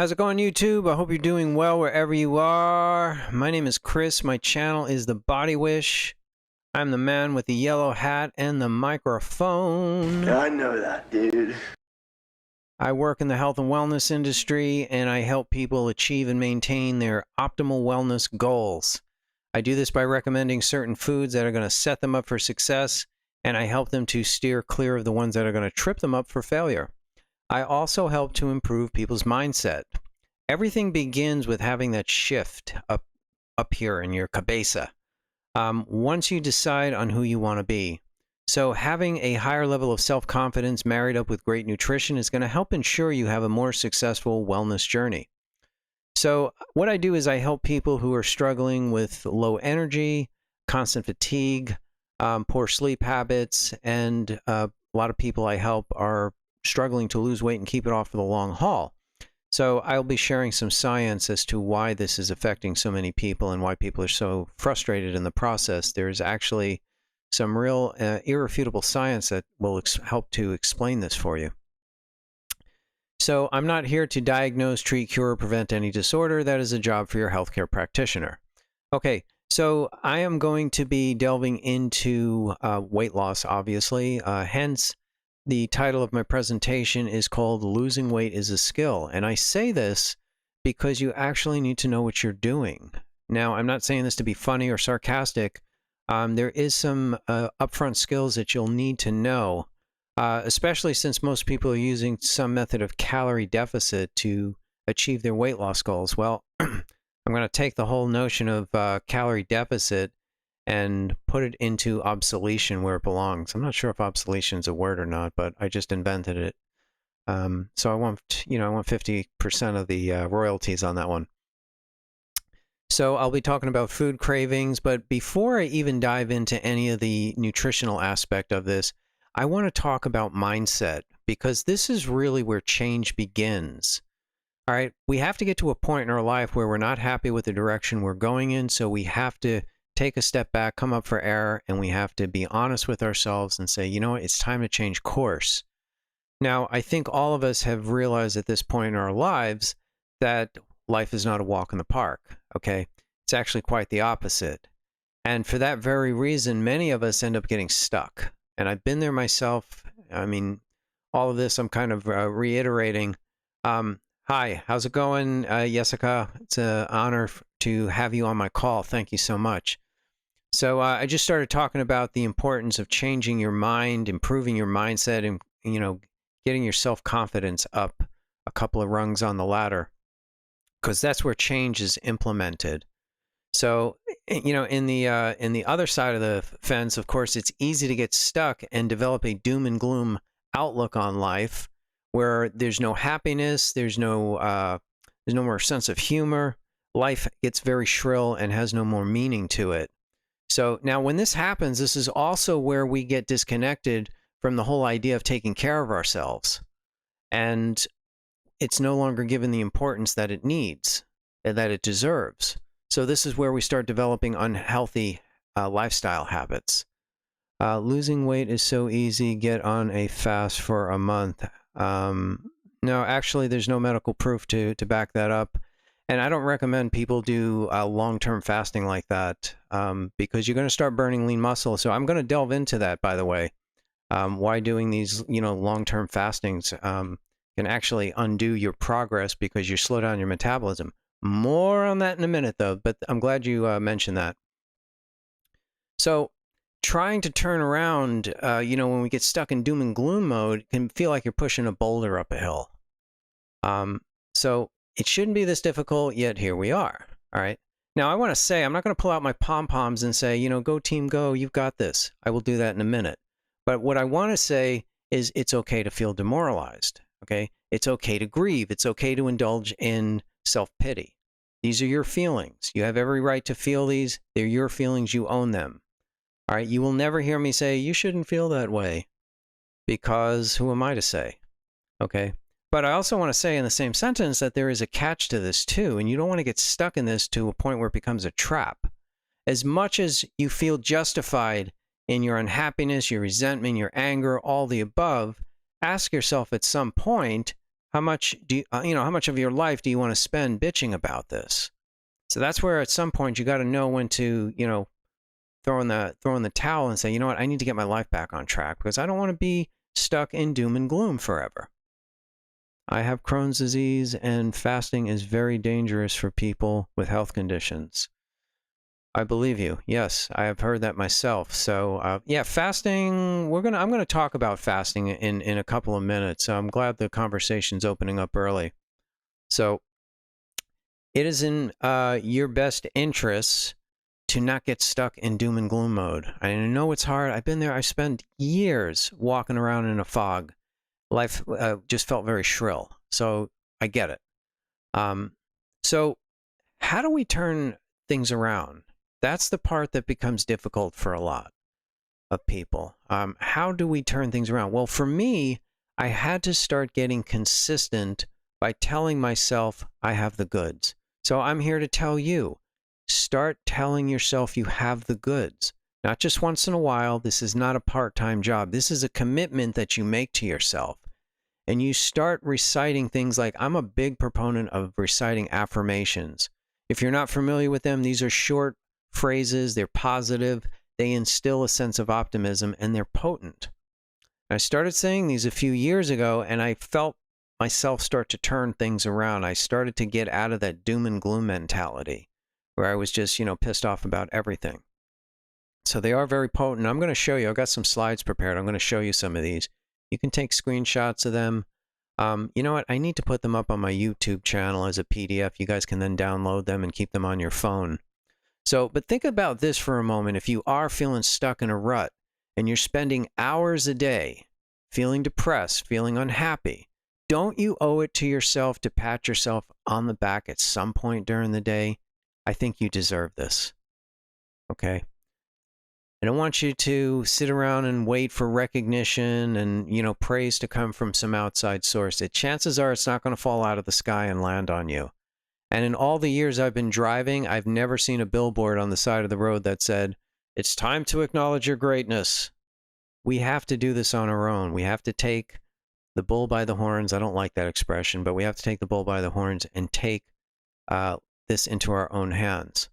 How's it going, YouTube? I hope you're doing well wherever you are. My name is Chris. My channel is The Body Wish. I'm the man with the yellow hat and the microphone. I know that, dude. I work in the health and wellness industry, and I help people achieve and maintain their optimal wellness goals. I do this by recommending certain foods that are going to set them up for success, and I help them to steer clear of the ones that are going to trip them up for failure. I also help to improve people's mindset. Everything begins with having that shift up here in your cabeza. Once you decide on who you want to be. So having a higher level of self-confidence married up with great nutrition is going to help ensure you have a more successful wellness journey. So what I do is I help people who are struggling with low energy, constant fatigue, poor sleep habits, and a lot of people I help are struggling to lose weight and keep it off for the long haul. So I'll be sharing some science as to why this is affecting so many people and why people are so frustrated in the process. There's actually some real irrefutable science that will help to explain this for you. So I'm not here to diagnose, treat, cure, or prevent any disorder. That is a job for your healthcare practitioner. Okay, so I am going to be delving into weight loss, obviously, hence the title of my presentation is called Losing Weight is a Skill. And I say this because you actually need to know what you're doing. Now, I'm not saying this to be funny or sarcastic. There is some upfront skills that you'll need to know, especially since most people are using some method of calorie deficit to achieve their weight loss goals. Well, I'm going to take the whole notion of calorie deficit and put it into obsolescence where it belongs. I'm not sure if obsolescence is a word or not, but I just invented it. So I want 50% of the royalties on that one. So I'll be talking about food cravings, but before I even dive into any of the nutritional aspect of this, I want to talk about mindset, because this is really where change begins. All right, we have to get to a point in our life where we're not happy with the direction we're going in, so we have to take a step back, come up for air, and we have to be honest with ourselves and say, you know what, it's time to change course. Now, I think all of us have realized at this point in our lives that life is not a walk in the park, okay? It's actually quite the opposite. And for that very reason, many of us end up getting stuck. And I've been there myself. I mean, all of this I'm kind of reiterating. Hi, how's it going, Jessica? It's an honor to have you on my call. Thank you so much. So I just started talking about the importance of changing your mind, improving your mindset, and getting your self-confidence up a couple of rungs on the ladder, because that's where change is implemented. So in the other side of the fence, of course, it's easy to get stuck and develop a doom and gloom outlook on life, where there's no happiness, there's no more sense of humor. Life gets very shrill and has no more meaning to it. So now when this happens, this is also where we get disconnected from the whole idea of taking care of ourselves. And it's no longer given the importance that it needs, that it deserves. So this is where we start developing unhealthy lifestyle habits. Losing weight is so easy. Get on a fast for a month. No, actually, there's no medical proof to back that up. And I don't recommend people do long-term fasting like that, because you're going to start burning lean muscle. So I'm going to delve into that, by the way. Why doing these, long-term fastings can actually undo your progress because you slow down your metabolism. More on that in a minute, though, but I'm glad you mentioned that. So trying to turn around, when we get stuck in doom and gloom mode, can feel like you're pushing a boulder up a hill. So it shouldn't be this difficult, yet here we are. All right. Now, I want to say, I'm not going to pull out my pom-poms and say, go team, go, you've got this. I will do that in a minute. But what I want to say is it's okay to feel demoralized. Okay. It's okay to grieve. It's okay to indulge in self-pity. These are your feelings. You have every right to feel these. They're your feelings. You own them. All right. You will never hear me say, you shouldn't feel that way, because who am I to say? Okay. But I also want to say in the same sentence that there is a catch to this too, and you don't want to get stuck in this to a point where it becomes a trap. As much as you feel justified in your unhappiness, your resentment, your anger, all the above, ask yourself at some point, how much do you, how much of your life do you want to spend bitching about this? So that's where at some point you got to know when to, throw in the towel and say, you know what, I need to get my life back on track because I don't want to be stuck in doom and gloom forever. I have Crohn's disease, and fasting is very dangerous for people with health conditions. I believe you. Yes, I have heard that myself. So, yeah, fasting. I'm going to talk about fasting in a couple of minutes. So I'm glad the conversation's opening up early. So, it is in your best interests to not get stuck in doom and gloom mode. I know it's hard. I've been there. I spent years walking around in a fog. Life just felt very shrill. So I get it. So how do we turn things around? That's the part that becomes difficult for a lot of people. How do we turn things around? Well, for me, I had to start getting consistent by telling myself I have the goods. So I'm here to tell you, start telling yourself you have the goods. Not just once in a while. This is not a part-time job. This is a commitment that you make to yourself. And you start reciting things like, I'm a big proponent of reciting affirmations. If you're not familiar with them, these are short phrases. They're positive. They instill a sense of optimism, and they're potent. I started saying these a few years ago, and I felt myself start to turn things around. I started to get out of that doom and gloom mentality where I was just, pissed off about everything. So they are very potent. I'm going to show you. I've got some slides prepared. I'm going to show you some of these. You can take screenshots of them. You know what? I need to put them up on my YouTube channel as a PDF. You guys can then download them and keep them on your phone. So, but think about this for a moment. If you are feeling stuck in a rut and you're spending hours a day feeling depressed, feeling unhappy, don't you owe it to yourself to pat yourself on the back at some point during the day? I think you deserve this. Okay? I don't want you to sit around and wait for recognition and, praise to come from some outside source. Chances are it's not going to fall out of the sky and land on you. And in all the years I've been driving, I've never seen a billboard on the side of the road that said, it's time to acknowledge your greatness. We have to do this on our own. We have to take the bull by the horns. I don't like that expression, but we have to take the bull by the horns and take this into our own hands.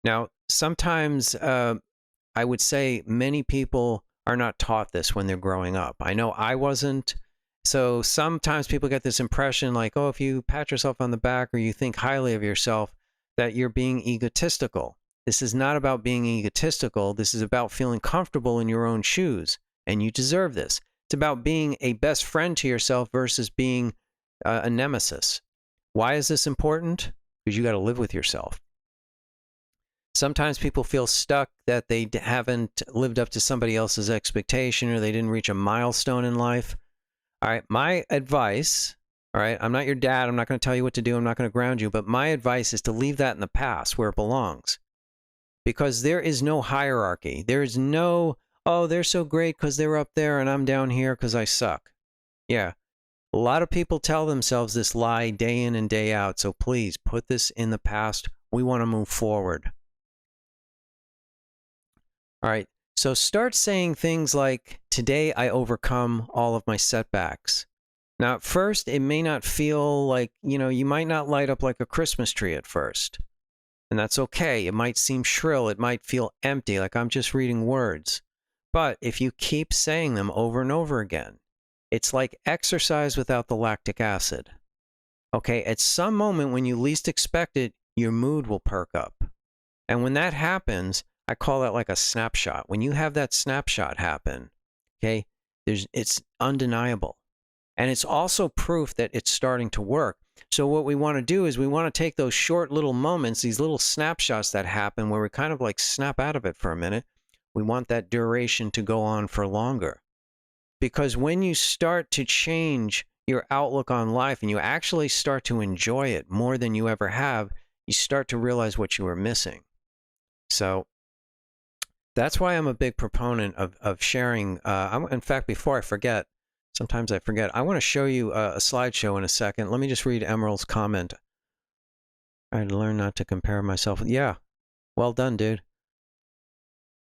Now, sometimes I would say many people are not taught this when they're growing up. I know I wasn't. So sometimes people get this impression like, oh, if you pat yourself on the back or you think highly of yourself, that you're being egotistical. This is not about being egotistical. This is about feeling comfortable in your own shoes, and you deserve this. It's about being a best friend to yourself versus being a nemesis. Why is this important? Because you got to live with yourself. Sometimes people feel stuck that they haven't lived up to somebody else's expectation or they didn't reach a milestone in life. All right, my advice, all right, I'm not your dad. I'm not going to tell you what to do. I'm not going to ground you. But my advice is to leave that in the past where it belongs. Because there is no hierarchy. There is no, oh, they're so great because they're up there and I'm down here because I suck. Yeah, a lot of people tell themselves this lie day in and day out. So please put this in the past. We want to move forward. All right, so start saying things like, today I overcome all of my setbacks. Now, at first, it may not feel like, you might not light up like a Christmas tree at first. And that's okay. It might seem shrill. It might feel empty, like I'm just reading words. But if you keep saying them over and over again, it's like exercise without the lactic acid. Okay, at some moment when you least expect it, your mood will perk up. And when that happens, I call that like a snapshot. When you have that snapshot happen, okay, it's undeniable. And it's also proof that it's starting to work. So what we want to do is we want to take those short little moments, these little snapshots that happen where we kind of like snap out of it for a minute. We want that duration to go on for longer. Because when you start to change your outlook on life and you actually start to enjoy it more than you ever have, you start to realize what you were missing. So that's why I'm a big proponent of sharing. In fact, before I forget, sometimes I forget, I want to show you a slideshow in a second. Let me just read Emerald's comment. I'd learn not to compare myself. Yeah, well done, dude.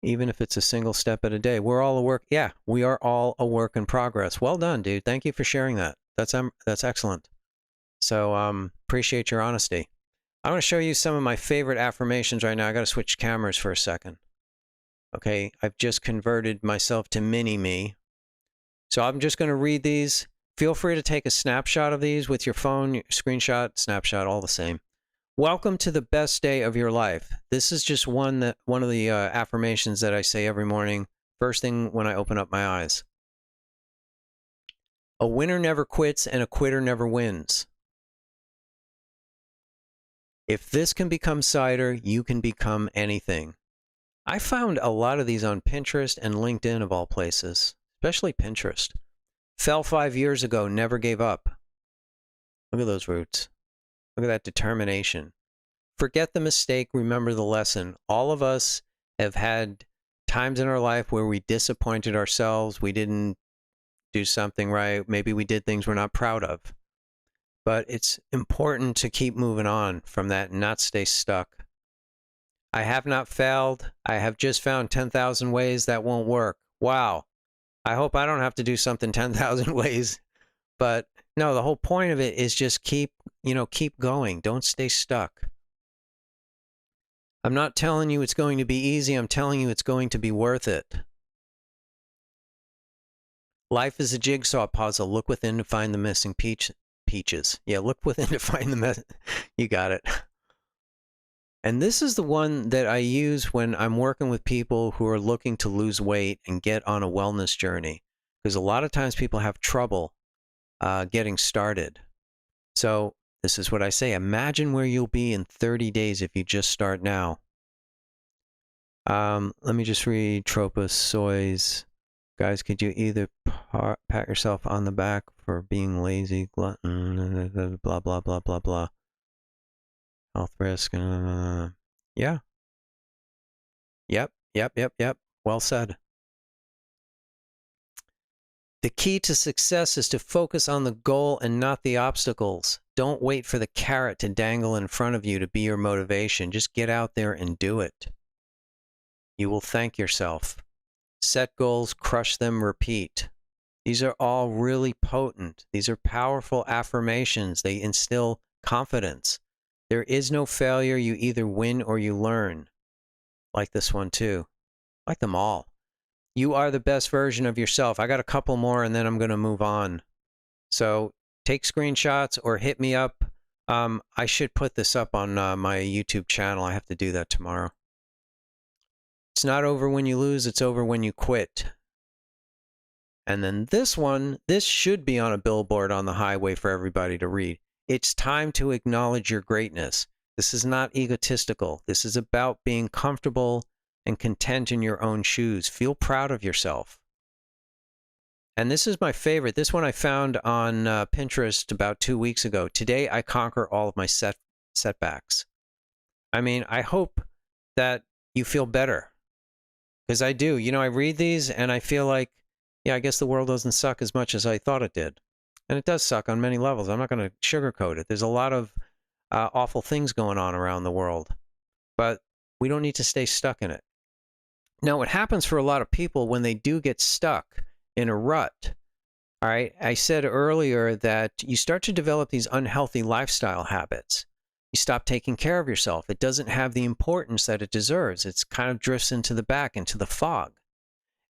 Even if it's a single step at a day. We're all a work. Yeah, we are all a work in progress. Well done, dude. Thank you for sharing that. That's excellent. So appreciate your honesty. I'm going to show you some of my favorite affirmations right now. I got to switch cameras for a second. Okay, I've just converted myself to mini me. So I'm just going to read these. Feel free to take a snapshot of these with your phone, your screenshot, snapshot, all the same. Welcome to the best day of your life. This is just one of the affirmations that I say every morning, first thing when I open up my eyes. A winner never quits and a quitter never wins. If this can become cider, you can become anything. I found a lot of these on Pinterest and LinkedIn of all places, especially Pinterest. Fell 5 years ago, never gave up. Look at those roots. Look at that determination. Forget the mistake, remember the lesson. All of us have had times in our life where we disappointed ourselves, we didn't do something right, maybe we did things we're not proud of. But it's important to keep moving on from that and not stay stuck. I have not failed. I have just found 10,000 ways that won't work. Wow. I hope I don't have to do something 10,000 ways. But no, the whole point of it is just keep going. Don't stay stuck. I'm not telling you it's going to be easy. I'm telling you it's going to be worth it. Life is a jigsaw puzzle. Look within to find the missing peaches. Yeah, look within to find the You got it. And this is the one that I use when I'm working with people who are looking to lose weight and get on a wellness journey. Because a lot of times people have trouble getting started. So this is what I say. Imagine where you'll be in 30 days if you just start now. Let me just read Tropos Soy's. Guys, could you either pat yourself on the back for being lazy, glutton, blah, blah, blah, blah, blah. Health risk. Yeah. Yep. Well said. The key to success is to focus on the goal and not the obstacles. Don't wait for the carrot to dangle in front of you to be your motivation. Just get out there and do it. You will thank yourself. Set goals, crush them, repeat. These are all really potent. These are powerful affirmations. They instill confidence. There is no failure. You either win or you learn. Like this one too. Like them all. You are the best version of yourself. I got a couple more and then I'm going to move on. So take screenshots or hit me up. I should put this up on my YouTube channel. I have to do that tomorrow. It's not over when you lose. It's over when you quit. And then this one, this should be on a billboard on the highway for everybody to read. It's time to acknowledge your greatness. This is not egotistical. This is about being comfortable and content in your own shoes. Feel proud of yourself. And this is my favorite. This one I found on Pinterest about 2 weeks ago. Today, I conquer all of my setbacks. I mean, I hope that you feel better. Because I do. You know, I read these and I feel like, yeah, I guess the world doesn't suck as much as I thought it did. And it does suck on many levels. I'm not going to sugarcoat it. There's a lot of awful things going on around the world. But we don't need to stay stuck in it. Now, what happens for a lot of people when they do get stuck in a rut, all right, I said earlier that you start to develop these unhealthy lifestyle habits. You stop taking care of yourself. It doesn't have the importance that it deserves. It kind of drifts into the back, into the fog.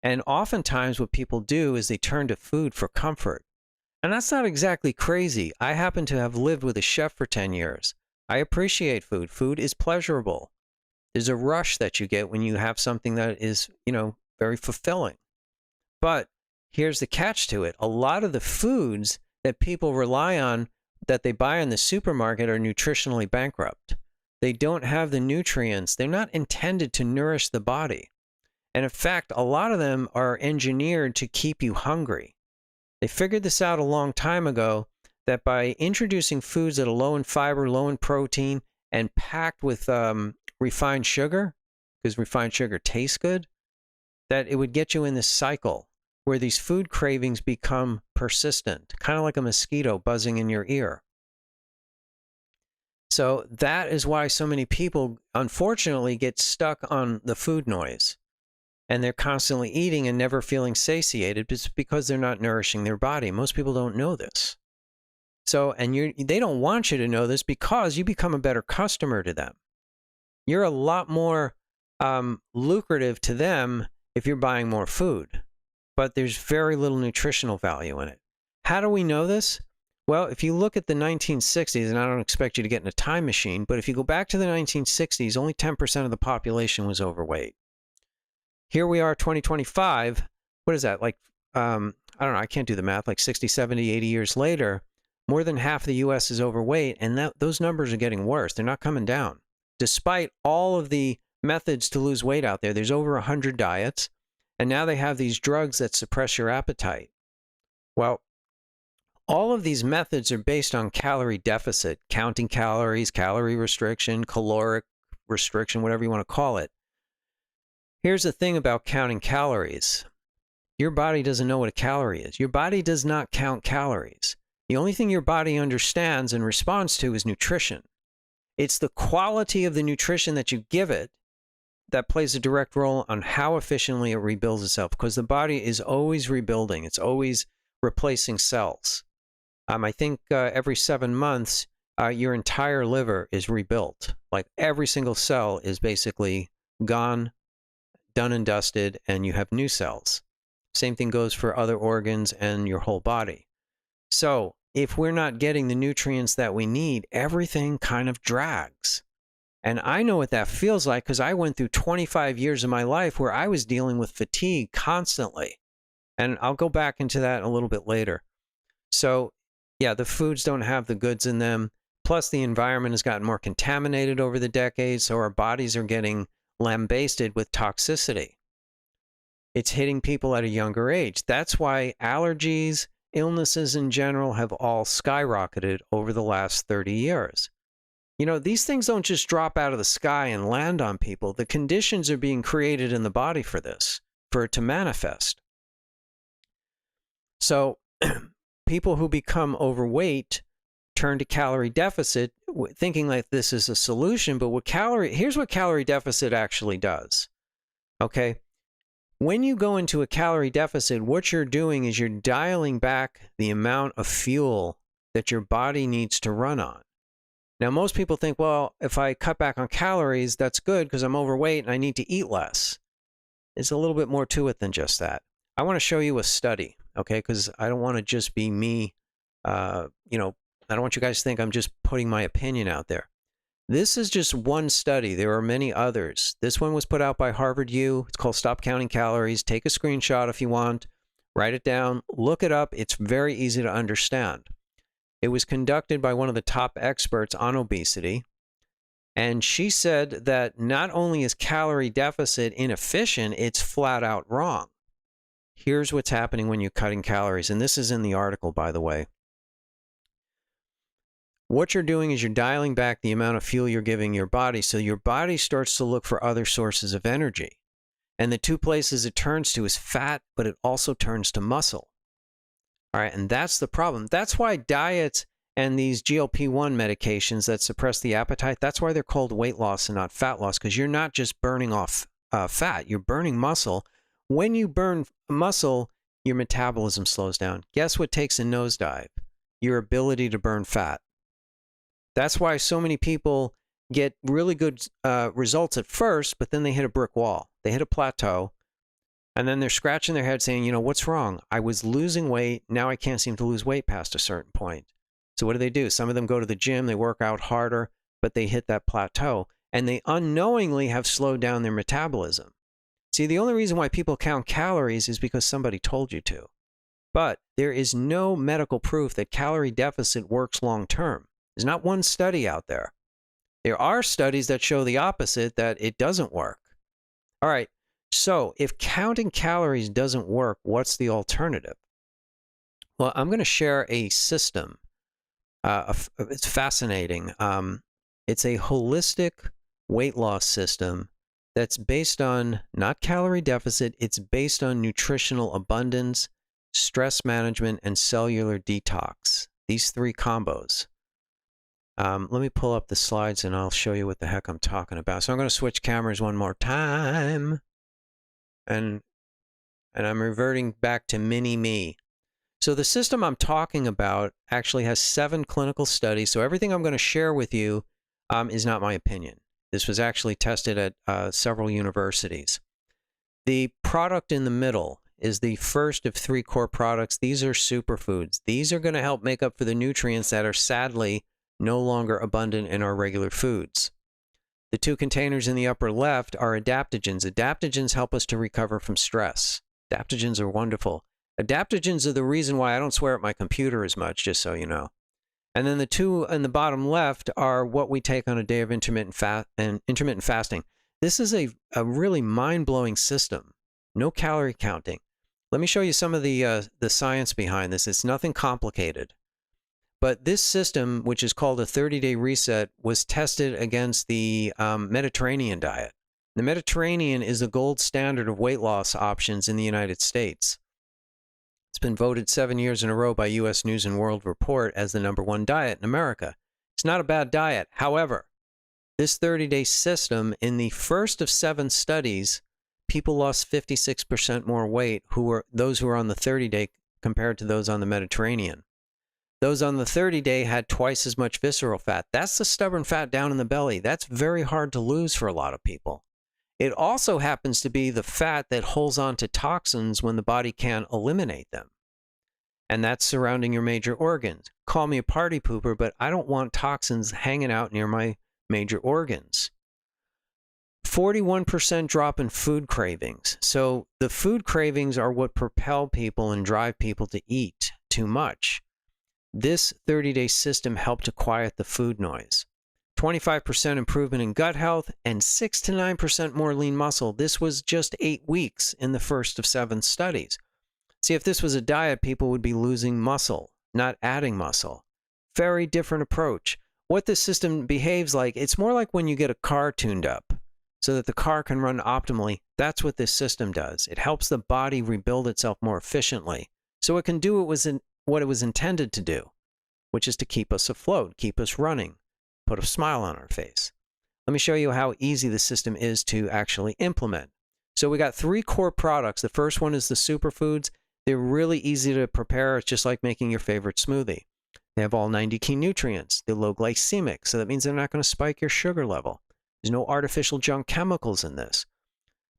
And oftentimes what people do is they turn to food for comfort. And that's not exactly crazy. I happen to have lived with a chef for 10 years. I appreciate food. Food is pleasurable. There's a rush that you get when you have something that is, you know, very fulfilling. But here's the catch to it. A lot of the foods that people rely on that they buy in the supermarket are nutritionally bankrupt. They don't have the nutrients. They're not intended to nourish the body. And in fact, a lot of them are engineered to keep you hungry. They figured this out a long time ago, that by introducing foods that are low in fiber, low in protein, and packed with refined sugar, because refined sugar tastes good, that it would get you in this cycle where these food cravings become persistent, kind of like a mosquito buzzing in your ear. So that is why so many people, unfortunately, get stuck on the food noise. And they're constantly eating and never feeling satiated. It's because they're not nourishing their body. Most people don't know this. So, and they don't want you to know this because you become a better customer to them. You're a lot more lucrative to them if you're buying more food, but there's very little nutritional value in it. How do we know this? Well, if you look at the 1960s, and I don't expect you to get in a time machine, but if you go back to the 1960s, only 10% of the population was overweight. Here we are, 2025. What is that? Like, I don't know, I can't do the math, like 60, 70, 80 years later, more than half the U.S. is overweight, and those numbers are getting worse. They're not coming down. Despite all of the methods to lose weight out there, there's over 100 diets, and now they have these drugs that suppress your appetite. Well, all of these methods are based on calorie deficit, counting calories, calorie restriction, caloric restriction, whatever you want to call it. Here's the thing about counting calories. Your body doesn't know what a calorie is. Your body does not count calories. The only thing your body understands and responds to is nutrition. It's the quality of the nutrition that you give it that plays a direct role on how efficiently it rebuilds itself, because the body is always rebuilding. It's always replacing cells. I think every 7 months, your entire liver is rebuilt. Like every single cell is basically gone, done and dusted, and you have new cells. Same thing goes for other organs and your whole body. So if we're not getting the nutrients that we need, everything kind of drags. And I know what that feels like because I went through 25 years of my life where I was dealing with fatigue constantly. And I'll go back into that a little bit later. So yeah, the foods don't have the goods in them. Plus the environment has gotten more contaminated over the decades, so our bodies are getting lambasted with toxicity. It's hitting people at a younger age. That's why allergies, illnesses in general have all skyrocketed over the last 30 years. You know, these things don't just drop out of the sky and land on people. The conditions are being created in the body for this, for it to manifest. So people who become overweight turn to calorie deficit thinking like this is a solution, but here's what calorie deficit actually does. Okay? When you go into a calorie deficit, what you're doing is you're dialing back the amount of fuel that your body needs to run on. Now, most people think, well, if I cut back on calories, that's good because I'm overweight and I need to eat less. There's a little bit more to it than just that. I want to show you a study, okay? Because I don't want to just be me, I don't want you guys to think I'm just putting my opinion out there. This is just one study. There are many others. This one was put out by Harvard U. It's called Stop Counting Calories. Take a screenshot if you want. Write it down. Look it up. It's very easy to understand. It was conducted by one of the top experts on obesity. And she said that not only is calorie deficit inefficient, it's flat out wrong. Here's what's happening when you're cutting calories. And this is in the article, by the way. What you're doing is you're dialing back the amount of fuel you're giving your body, so your body starts to look for other sources of energy. And the two places it turns to is fat, but it also turns to muscle. All right, and that's the problem. That's why diets and these GLP-1 medications that suppress the appetite, that's why they're called weight loss and not fat loss, because you're not just burning off fat, you're burning muscle. When you burn muscle, your metabolism slows down. Guess what takes a nosedive? Your ability to burn fat. That's why so many people get really good results at first, but then they hit a brick wall. They hit a plateau, and then they're scratching their head saying, you know, what's wrong? I was losing weight. Now I can't seem to lose weight past a certain point. So what do? Some of them go to the gym. They work out harder, but they hit that plateau, and they unknowingly have slowed down their metabolism. See, the only reason why people count calories is because somebody told you to. But there is no medical proof that calorie deficit works long term. There's not one study out there. There are studies that show the opposite, that it doesn't work. All right, so if counting calories doesn't work, what's the alternative? Well, I'm going to share a system. It's fascinating. It's a holistic weight loss system that's based on not calorie deficit, it's based on nutritional abundance, stress management, and cellular detox. These three combos. Let me pull up the slides and I'll show you what the heck I'm talking about. So I'm going to switch cameras one more time. And I'm reverting back to mini me. So the system I'm talking about actually has 7 clinical studies. So everything I'm going to share with you is not my opinion. This was actually tested at several universities. The product in the middle is the first of 3 core products. These are superfoods. These are going to help make up for the nutrients that are sadly no longer abundant in our regular foods. The 2 containers in the upper left are adaptogens. Adaptogens help us to recover from stress. Adaptogens are wonderful. Adaptogens are the reason why I don't swear at my computer as much, just so you know. And then the 2 in the bottom left are what we take on a day of intermittent fasting. This is a really mind-blowing system. No calorie counting. Let me show you some of the science behind this. It's nothing complicated. But this system, which is called a 30-day reset, was tested against the Mediterranean diet. The Mediterranean is the gold standard of weight loss options in the United States. It's been voted 7 years in a row by U.S. News and World Report as the #1 diet in America. It's not a bad diet. However, this 30-day system, in the first of 7 studies, people lost 56% more weight those who were on the 30-day compared to those on the Mediterranean. Those on the 30-day had twice as much visceral fat. That's the stubborn fat down in the belly. That's very hard to lose for a lot of people. It also happens to be the fat that holds on to toxins when the body can't eliminate them. And that's surrounding your major organs. Call me a party pooper, but I don't want toxins hanging out near my major organs. 41% drop in food cravings. So the food cravings are what propel people and drive people to eat too much. This 30-day system helped to quiet the food noise. 25% improvement in gut health and 6 to 9% more lean muscle. This was just 8 weeks in the first of 7 studies. See, if this was a diet, people would be losing muscle, not adding muscle. Very different approach. What this system behaves like, it's more like when you get a car tuned up so that the car can run optimally. That's what this system does. It helps the body rebuild itself more efficiently so it can do what it was intended to do, which is to keep us afloat, keep us running, put a smile on our face. Let me show you how easy the system is to actually implement. So we got 3 core products. The first one is the superfoods. They're really easy to prepare. It's just like making your favorite smoothie. They have all 90 key nutrients. They're low glycemic, so that means they're not going to spike your sugar level. There's no artificial junk chemicals in this.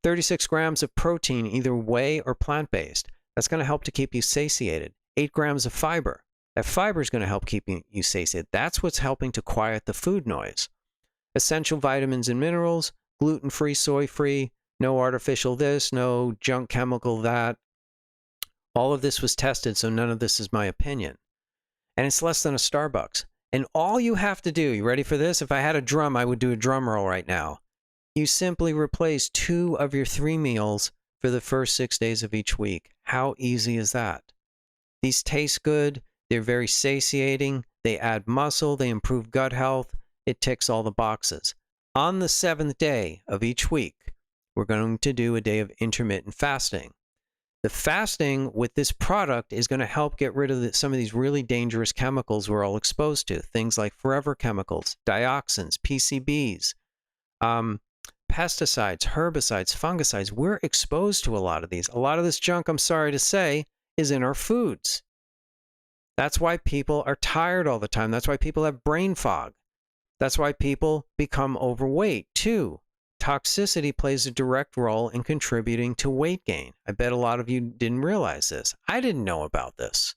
36 grams of protein, either whey or plant-based. That's going to help to keep you satiated. 8 grams of fiber. That fiber is going to help keep you satiated. That's what's helping to quiet the food noise. Essential vitamins and minerals, gluten-free, soy-free, no artificial this, no junk chemical that. All of this was tested, so none of this is my opinion. And it's less than a Starbucks. And all you have to do, you ready for this? If I had a drum, I would do a drum roll right now. You simply replace 2 of your 3 meals for the first 6 days of each week. How easy is that? These taste good. They're very satiating. They add muscle. They improve gut health. It ticks all the boxes. On the 7th day of each week, we're going to do a day of intermittent fasting. The fasting with this product is going to help get rid of some of these really dangerous chemicals we're all exposed to. Things like forever chemicals, dioxins, PCBs, pesticides, herbicides, fungicides. We're exposed to a lot of these. A lot of this junk, I'm sorry to say, is in our foods. That's why people are tired all the time. That's why people have brain fog. That's why people become overweight too. Toxicity plays a direct role in contributing to weight gain. I bet a lot of you didn't realize this. I didn't know about this.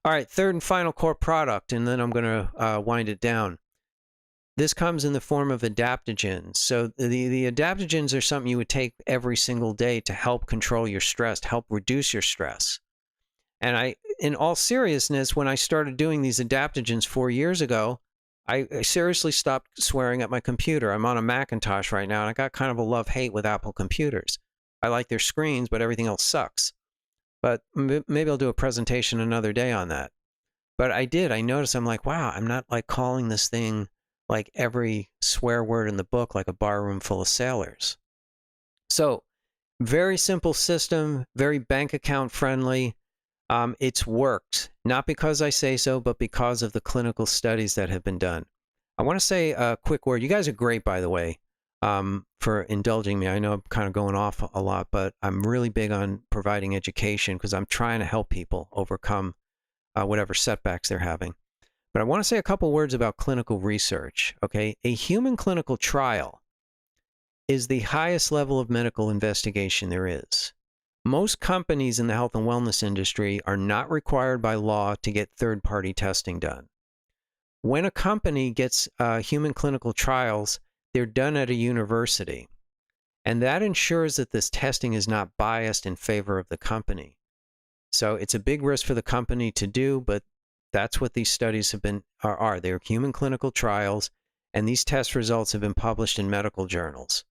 All right, third and final core product, and then I'm going to wind it down. This comes in the form of adaptogens. So the adaptogens are something you would take every single day to help control your stress, to help reduce your stress. And in all seriousness, when I started doing these adaptogens 4 years ago, I seriously stopped swearing at my computer. I'm on a Macintosh right now, and I got kind of a love-hate with Apple computers. I like their screens, but everything else sucks. But maybe I'll do a presentation another day on that. But I noticed, I'm like, wow, I'm not like calling this thing like every swear word in the book like a barroom full of sailors. So, very simple system, very bank account friendly. It's worked, not because I say so, but because of the clinical studies that have been done. I want to say a quick word. You guys are great, by the way. for indulging me. I know I'm kind of going off a lot, but I'm really big on providing education because I'm trying to help people overcome whatever setbacks they're having. But I want to say a couple words about clinical research. Okay, a human clinical trial is the highest level of medical investigation there is. Most companies in the health and wellness industry are not required by law to get third-party testing done. When a company gets human clinical trials, they're done at a university, and that ensures that this testing is not biased in favor of the company. So it's a big risk for the company to do, but that's what these studies have been are. They're human clinical trials, and these test results have been published in medical journals.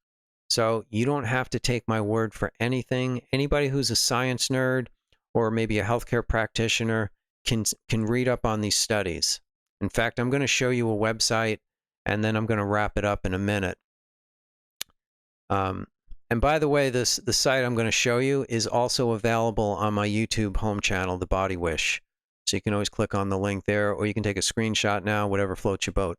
So you don't have to take my word for anything. Anybody who's a science nerd or maybe a healthcare practitioner can read up on these studies. In fact, I'm going to show you a website, and then I'm going to wrap it up in a minute. And by the way, the site I'm going to show you is also available on my YouTube home channel, The Body Wish. So you can always click on the link there, or you can take a screenshot now, whatever floats your boat.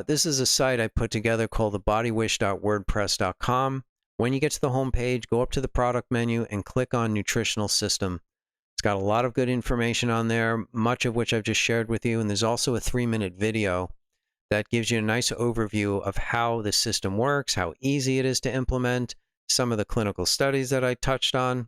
This is a site I put together called thebodywish.wordpress.com. When you get to the home page, go up to the product menu and click on Nutritional System. It's got a lot of good information on there, much of which I've just shared with you, and there's also a 3-minute video that gives you a nice overview of how the system works, how easy it is to implement, some of the clinical studies that I touched on.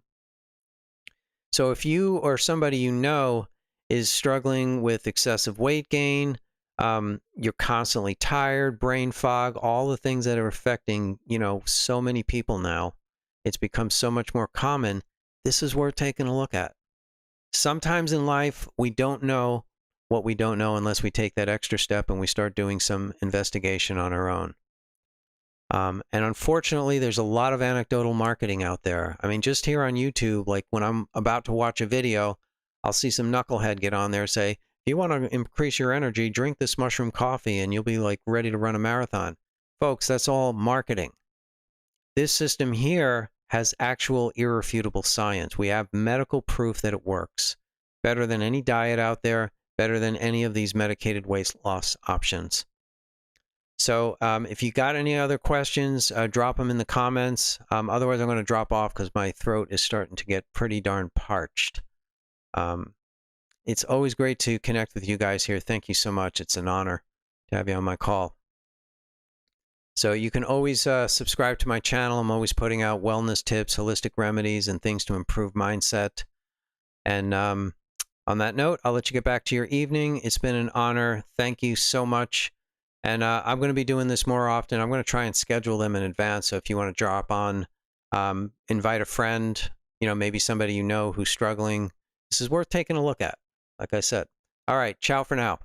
So if you or somebody you know is struggling with excessive weight gain, you're constantly tired, brain fog, all the things that are affecting, so many people now, it's become so much more common, this is worth taking a look at. Sometimes in life, we don't know what we don't know unless we take that extra step and we start doing some investigation on our own. And unfortunately, there's a lot of anecdotal marketing out there. I mean, just here on YouTube, like when I'm about to watch a video, I'll see some knucklehead get on there and say, if you want to increase your energy, drink this mushroom coffee and you'll be like ready to run a marathon. Folks, that's all marketing. This system here has actual irrefutable science. We have medical proof that it works. Better than any diet out there, better than any of these medicated weight loss options. So if you got any other questions, drop them in the comments. Otherwise, I'm going to drop off because my throat is starting to get pretty darn parched. It's always great to connect with you guys here. Thank you so much. It's an honor to have you on my call. So you can always subscribe to my channel. I'm always putting out wellness tips, holistic remedies, and things to improve mindset. And on that note, I'll let you get back to your evening. It's been an honor. Thank you so much. And I'm going to be doing this more often. I'm going to try and schedule them in advance. So if you want to drop on, invite a friend, maybe somebody you know who's struggling. This is worth taking a look at, like I said. All right, ciao for now.